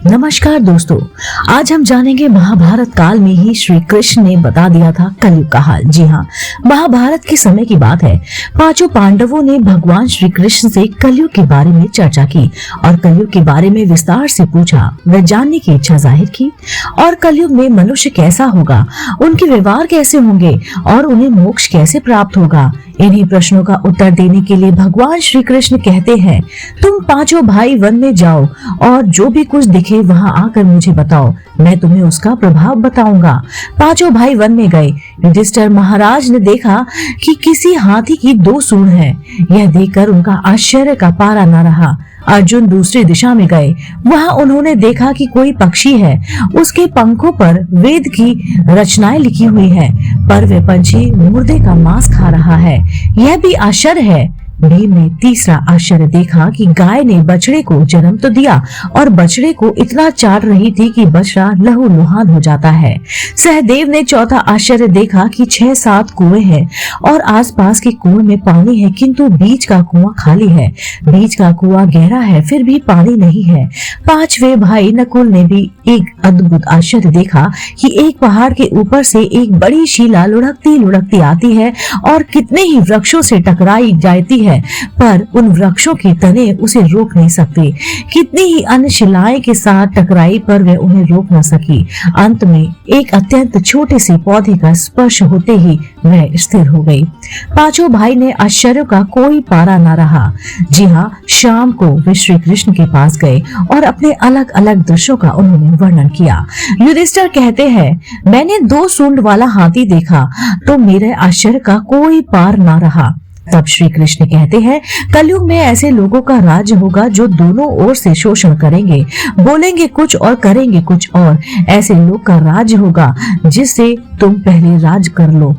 नमस्कार दोस्तों, आज हम जानेंगे महाभारत काल में ही श्री कृष्ण ने बता दिया था कलयुग का हाल। जी हाँ, महाभारत के समय की बात है। पांचों पांडवों ने भगवान श्री कृष्ण से कलयुग के बारे में चर्चा की और कलयुग के बारे में विस्तार से पूछा। वे जानने की इच्छा जाहिर की और कलयुग में मनुष्य कैसा होगा, उनके व्यवहार कैसे होंगे और उन्हें मोक्ष कैसे प्राप्त होगा। इन्हीं प्रश्नों का उत्तर देने के लिए भगवान श्री कृष्ण कहते हैं, तुम पांचों भाई वन में जाओ और जो भी कुछ दिखे वहां आकर मुझे बताओ, मैं तुम्हें उसका प्रभाव बताऊंगा। पांचों भाई वन में गए। युधिष्ठिर महाराज ने देखा कि किसी हाथी की 2 सूंड हैं। यह देखकर उनका आश्चर्य का पारा न रहा। अर्जुन दूसरी दिशा में गए। वहां उन्होंने देखा कि कोई पक्षी है, उसके पंखों पर वेद की रचनाएं लिखी हुई है, पर वह पंछी मुर्दे का मांस खा रहा है। यह भी आश्चर्य है। भीम ने तीसरा आश्चर्य देखा कि गाय ने बछड़े को जन्म तो दिया और बछड़े को इतना चाट रही थी कि बछड़ा लहूलुहान हो जाता है। सहदेव ने चौथा आश्चर्य देखा कि 6-7 कुएं हैं और आसपास के कुएं में पानी है, किंतु बीच का कुआं खाली है। बीच का कुआं गहरा है, फिर भी पानी नहीं है। 5वें भाई नकुल ने भी एक अद्भुत आश्चर्य देखा कि एक पहाड़ के ऊपर से एक बड़ी शिला लुढ़कती लुढ़कती आती है और कितने ही वृक्षों से टकराई जाती है, पर उन वृक्षों के तने उसे रोक नहीं सकते। कितनी ही अन्य शिलाएं के साथ टकराई, पर वे उन्हें रोक न सकी। अंत में एक अत्यंत छोटे से पौधे का स्पर्श होते ही वह स्थिर हो गई। पांचों भाई ने आश्चर्य का कोई पारा न रहा। जी हाँ, शाम को वे श्री कृष्ण के पास गए और अपने अलग अलग दृश्यों का उन्होंने वर्णन किया। युधिष्ठिर कहते हैं, मैंने 2 सूंड वाला हाथी देखा तो मेरे आश्चर्य का कोई पार न रहा। तब श्री कृष्ण कहते हैं, कलयुग में ऐसे लोगों का राज्य होगा जो दोनों ओर से शोषण करेंगे, बोलेंगे कुछ और करेंगे कुछ और। ऐसे लोग का राज्य होगा जिससे तुम पहले राज कर लो।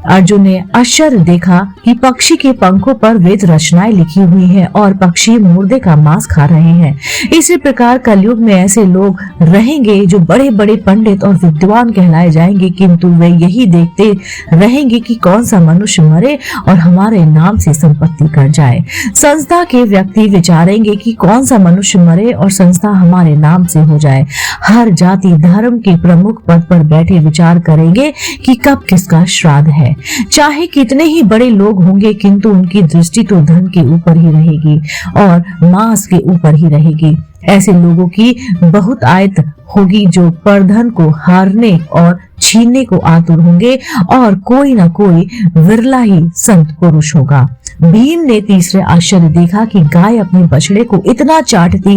अर्जुन ने आश्चर्य देखा कि पक्षी के पंखों पर वेद रचनाएं लिखी हुई हैं और पक्षी मुर्दे का मांस खा रहे हैं। इसी प्रकार कलयुग में ऐसे लोग रहेंगे जो बड़े बड़े पंडित और विद्वान कहलाए जाएंगे, किंतु वे यही देखते रहेंगे कि कौन सा मनुष्य मरे और हमारे नाम से संपत्ति कर जाए। संस्था के व्यक्ति विचारेंगे कि कौन सा मनुष्य मरे और संस्था हमारे नाम से हो जाए। हर जाति धर्म के प्रमुख पद पर बैठे विचार करेंगे कि कब किसका श्राद्ध है। चाहे कितने ही बड़े लोग होंगे, किंतु उनकी दृष्टि तो धन के ऊपर ही रहेगी और मांस के ऊपर ही रहेगी। ऐसे लोगों की बहुत आयत होगी जो परधन को हारने और छीनने को आतुर होंगे और कोई ना कोई विरला ही संत पुरुष होगा। भीम ने तीसरे आश्चर्य देखा कि गाय अपने बछड़े को इतना चाटती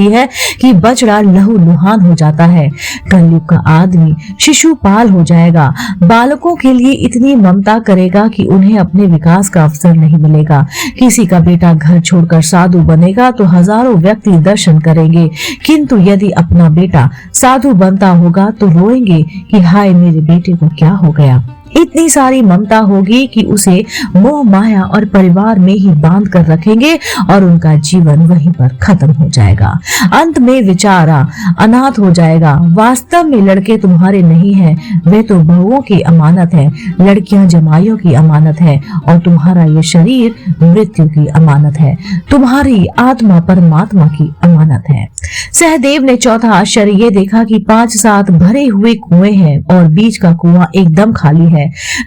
है कि बछड़ा लहूलुहान हो जाता है। कलयुग का आदमी शिशुपाल हो जाएगा। बालकों के लिए इतनी ममता करेगा कि उन्हें अपने विकास का अवसर नहीं मिलेगा। किसी का बेटा घर छोड़कर साधु बनेगा तो हजारों व्यक्ति दर्शन करेंगे, किंतु यदि अपना बेटा साधु बनता होगा तो रोएंगे कि हाय मेरे बेटे को क्या हो गया। इतनी सारी ममता होगी कि उसे मोह माया और परिवार में ही बांध कर रखेंगे और उनका जीवन वहीं पर खत्म हो जाएगा। अंत में बेचारा अनाथ हो जाएगा। वास्तव में लड़के तुम्हारे नहीं हैं, वे तो बहुओं की अमानत है। लड़कियां जमाइयों की अमानत है और तुम्हारा ये शरीर मृत्यु की अमानत है। तुम्हारी आत्मा परमात्मा की अमानत है। सहदेव ने चौथा आश्चर्य ये देखा कि 5-7 भरे हुए कुएं हैं और बीच का कुआं एकदम खाली है।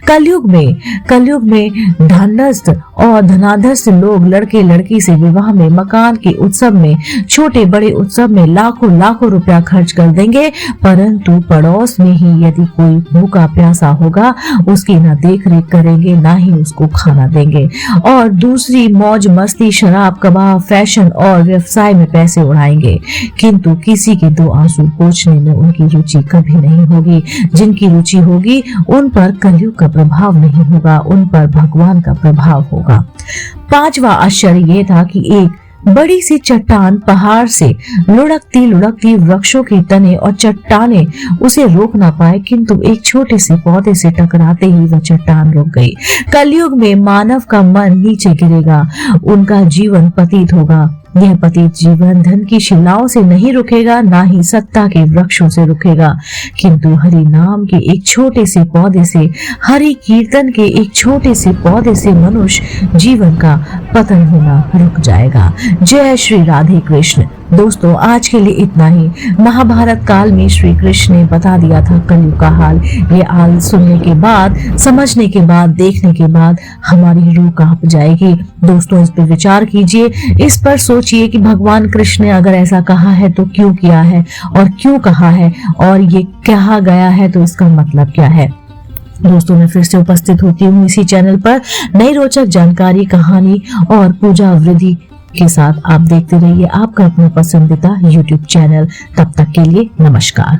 कलयुग में धनस्थ और धनाधस्त लोग लड़के लड़की से विवाह में, मकान के उत्सव में, छोटे बड़े उत्सव में लाखों रुपया खर्च कर देंगे, परंतु पड़ोस में ही यदि कोई भूखा प्यासा होगा उसकी ना देख रेख करेंगे, ना ही उसको खाना देंगे और दूसरी मौज मस्ती, शराब, कबाब, फैशन और व्यवसाय में पैसे उड़ाएंगे, किंतु किसी के 2 आंसू पोंछने में उनकी रुचि कभी नहीं होगी। जिनकी रुचि होगी उन पर कलयुग का प्रभाव नहीं होगा, उन पर भगवान का प्रभाव होगा। 5वां आश्चर्य ये था कि एक बड़ी सी चट्टान पहाड़ से लुढ़कती लुढ़कती वृक्षों के तने और चट्टाने उसे रोक ना पाए, किंतु एक छोटे से पौधे से टकराते ही वह चट्टान रुक गई। कलयुग में मानव का मन नीचे गिरेगा, उनका जीवन पतित होगा। यह पतित जीवन धन की शिलाओं से नहीं रुकेगा, ना ही सत्ता के वृक्षों से रुकेगा, किंतु हरि नाम के एक छोटे से पौधे से, हरि कीर्तन के एक छोटे से पौधे से मनुष्य जीवन का पतन होना रुक जाएगा। जय श्री राधे कृष्ण। दोस्तों आज के लिए इतना ही। महाभारत काल में श्री कृष्ण ने बता दिया था कलयुग का हाल। ये हाल सुनने के बाद, समझने के बाद, देखने के बाद हमारी रूह कांप जाएगी। दोस्तों इस पर विचार कीजिए, इस पर सोचिए कि भगवान कृष्ण ने अगर ऐसा कहा है तो क्यों किया है और क्यों कहा है, और ये कहा गया है तो इसका मतलब क्या है। दोस्तों मैं फिर से उपस्थित होती हूँ इसी चैनल पर नई रोचक जानकारी, कहानी और पूजा विधि के साथ। आप देखते रहिए आपका अपना पसंदीदा YouTube चैनल। तब तक के लिए नमस्कार।